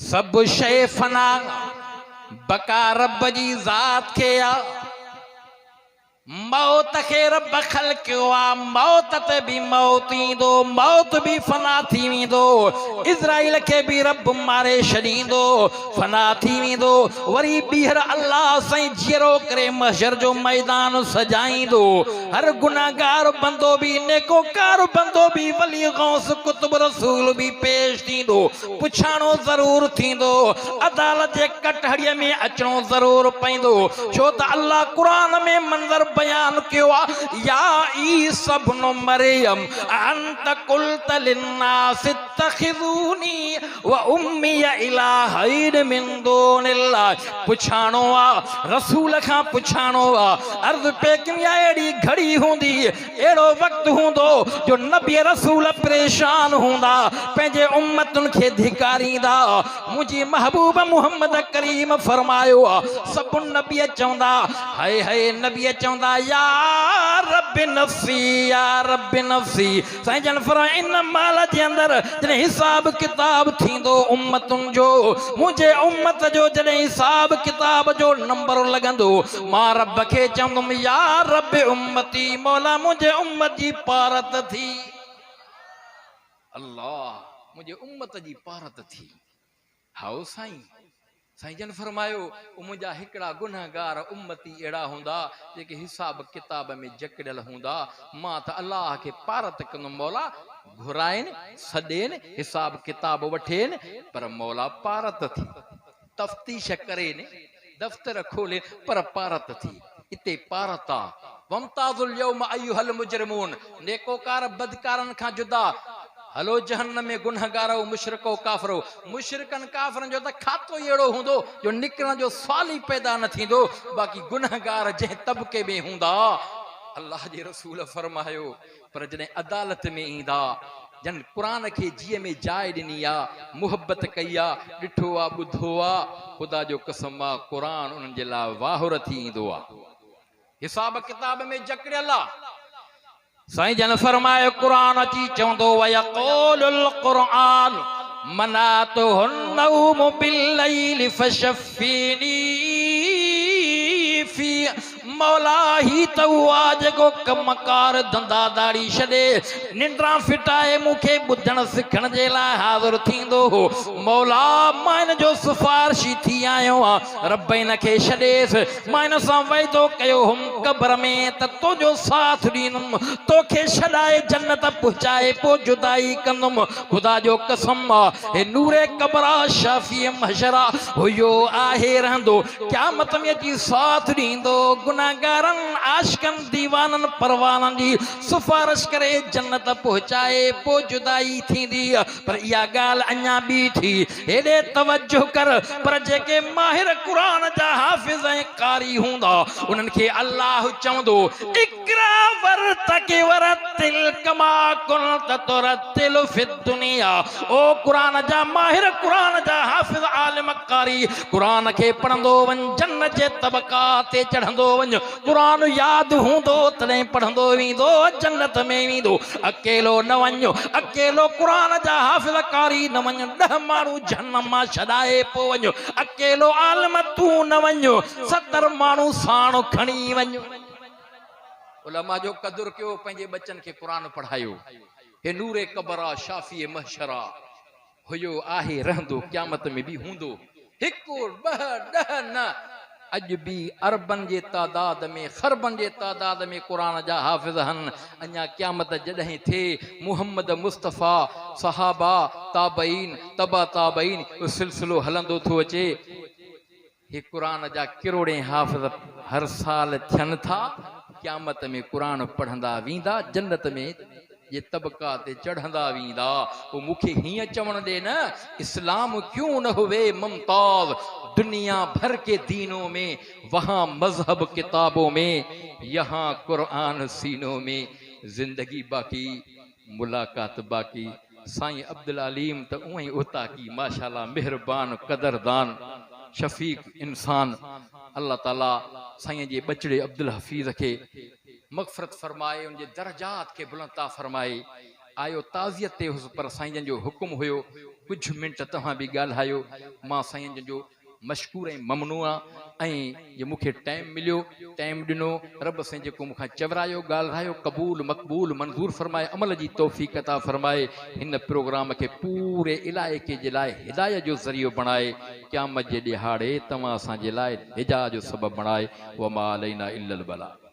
सब शइ फना बका रब जी ज़ात खे आ। मौत खे रब ख़ल्क़ियो आ, मौत ते भी मौत ईंदो, मौत भी फना थी वेंदो। इज़राइल के भी रब मारे छॾींदो, फना थी वेंदो। वरी ॿीहर अल्लाह साईं जीरो करे महशर जो मैदान सजाईंदो। हर गुनाहगार बंदो भी, नेकोकार बंदो भी, वली गौस कुतुब रसूल भी पेश थींदो। पुछाणो ज़रूर थींदो, अदालत जे कटहड़ीअ में अचणो ज़रूर पवंदो। छो त अल्लाह क़ुरान में मंज़र बयान कियो आ, या ईसा इब्न मरियम अंत कुल्त लिन्नास इत्तखिज़ूनी व उम्मी इलाहैन मिन दूनिल्लाह। पुछाणो आ, रसूल खां पुछाणो आ। अर्ज़ पे कया एड़ी घड़ी हूंदी, एड़ो वक्त हूंदो जो नबी रसूल परेशान हूंदा, पंहिंजे उम्मतुन खे धिकारींदा। मुंहिंजी महबूब मुहम्मद करीम फरमायो आ, सभु नबी चवंदा, हाय हाय नबी चवंदा, या रब्बि नफ़्सी, या रब्बि नफ़्सी। साईं जन फरमाया, इन माल जे अंदर जॾहिं हिसाब किताब थींदो उम्मतुनि जो, मुंहिंजे उम्मत जो जॾहिं हिसाब किताब जो नंबर लॻंदो, मां रब खे चवंदुमि, या रब्बि उम्मती, मौला मुंहिंजे उम्मत जी पारत थी। अल्लाह, मुंहिंजे उम्मत जी पारत थी। हाओ साईं, साईं जन फरमायो, मुंहिंजा हिकिड़ा गुनहगार उम्मती अहिड़ा हूंदा जेके हिसाब किताब में जकड़ियल हूंदा, मां त अल्लाह खे पारत कंदुमि, मौला घुराइनि सॾेनि हिसाब किताब वठेनि, पर मौला पारत थी। तफ्तीश करेनि, दफ़्तर खोले, पर पारत थी। इते पारत आ। वमताज़ुल यौम अय्युहल मुजरिमून, नेकोकार बदकारन खां जुदा हलो जहन्नम में गुनहगारो मुशरिको काफ़िरो। मुशरिकन काफ़िरन जो त खातो ई अहिड़ो हूंदो जो निकिरण जो सवाल ई पैदा न थींदो। बाक़ी गुनहगार जंहिं तबके में हूंदा, अल्लाह जे रसूल फरमायो, पर जॾहिं अदालत में ईंदा, जन क़ुरान खे जीअ में जाइ ॾिनी आ, मुहबत कई आ, ॾिठो आ, ॿुधो आ, ख़ुदा जो कसम आ, क़ुरान उन्हनि जे लाइ वाहुर थी ईंदो आ, हिसाब किताब में जकड़ियल आ। साईं जन फरमाए, क़ुरान अची चवंदो, वयक़ूलुल क़ुरान मनातुहुन नौम बिल्लैल फशफ़ीनी फी। मौला ही त उहा जेको कमकार धंधादारी छॾे निंड्रा फिटाए मूंखे ॿुधण सिखण जे लाइ हाज़िर थींदो हो। मौला मां हिन जो सिफ़ारिशी थी आयो आहियां, रब हिन खे छॾेसि, मां हिन सां वाइदो कयो हुम क़ब्र में त तुंहिंजो साथ ॾींदुमि, तोखे छॾाए जन्नत पहुचाए पोइ जुदाई कंदुमि। ख़ुदा जो कसम आहे, हे नूरे क़ब्र शाफ़ी महशरा हुयो आहे रहंदो, क़यामत में अची साथ ॾींदो। गुनाहगारनि आशिकनि दीवाननि परवाननि जी सिफ़ारिश करे जन्नत पहुचाए पोइ जुदाई थींदी। पर इहा ॻाल्हि अञा ॿी थी, हेॾे तवजो कर। पर जेके माहिर क़ुरान जा हाफ़िज़ ऐं कारी हूंदा, उन्हनि खे अल्लाह चवंदो, इक़रा वर्तक़ि वरतिल कमा कुन्त तुरतिल फ़िद दुनिया। ओ क़ुरान जा माहिर, क़ुरान जा हाफ़िज़ आलिम कारी, क़ुरान खे पढ़ंदो वञ, जन्नत जे तबका ते चढ़ंदो वञ। क़ुरान यादि हूंदो तॾहिं पढ़ंदो वेंदो, जन्नत में वेंदो। अकेलो न वञो, अकेलो क़ुरान जा हाफ़िज़ कारी न वञो, 10 माण्हू जहन्नम मां छॾाए पोइ वञो। अकेलो आलिम तूं न वञो, 70 माण्हू साण खणी वञो। उलमा जो क़दुरु कयो, पंहिंजे बचनि खे क़ुरान पढ़ायो। हे नूरे क़ब्र शाफ़ी महशरा हुयो आहे रहंदो, क़यामत में बि हूंदो। 1 2 10 न, अॼु बि अरबन जे तादाद में, खरबन जे तादाद में क़ुरान जा हाफ़िज़ हन। अञा क़यामत जॾहिं थिए, मुहम्मद मुस्तफ़ा, सहाबा, ताबईन, तबा ताबईन, सिलसिलो हलंदो थो अचे। हे क़ुरान जा किरोड़े हाफ़िज़ हर साल थियनि था। क़यामत में क़ुरान पढ़ंदा वेंदा, जन्नत में ये तबका ते चढ़ंदा वेंदा। पोइ मूंखे हीअं चवण ॾे न, इस्लाम क्यों न हुए मुमताज़ दुनिया भर के दीनों में, वहाँ मजहब किताबों में, यहाँ कुरान सीनों में। जिंदगी बाकी, मुलाकात बाकी। साईं अब्दुल अलीम त उहें उता की, माशाल्लाह, मेहरबान, कदरदान, शफीक इंसान। अल्लाह ताला साईं जे बचड़े अब्दुल हफीज़ खे मग़फ़िरत फरमाए, उनके दर्जात के बुलंदा फरमाए। आयो ताज़ियत ते हुस, पर साईं जन जो हुकुम हुयो कुछ मिनट तव्हां भी ॻाल्हायो। मां साईं जन जो मशकूर ऐं ममनू आहियां ऐं जे मूंखे टाइम मिलियो, टाइम ॾिनो, रब साईं जेको मूंखां चवरायो ॻाल्हायो क़बूल मक़बूल मंज़ूर फरमाए, अमल जी तौफ़ीक़ अता फरमाए। हिन प्रोग्राम खे पूरे इलाइक़े जे लाइ हिदायत जो ज़रियो बणाए, क़यामत जे ॾिहाड़े तव्हां असांजे लाइ हिजा जो सबबु बणाए। वमा अलैना इल्लल बलाग।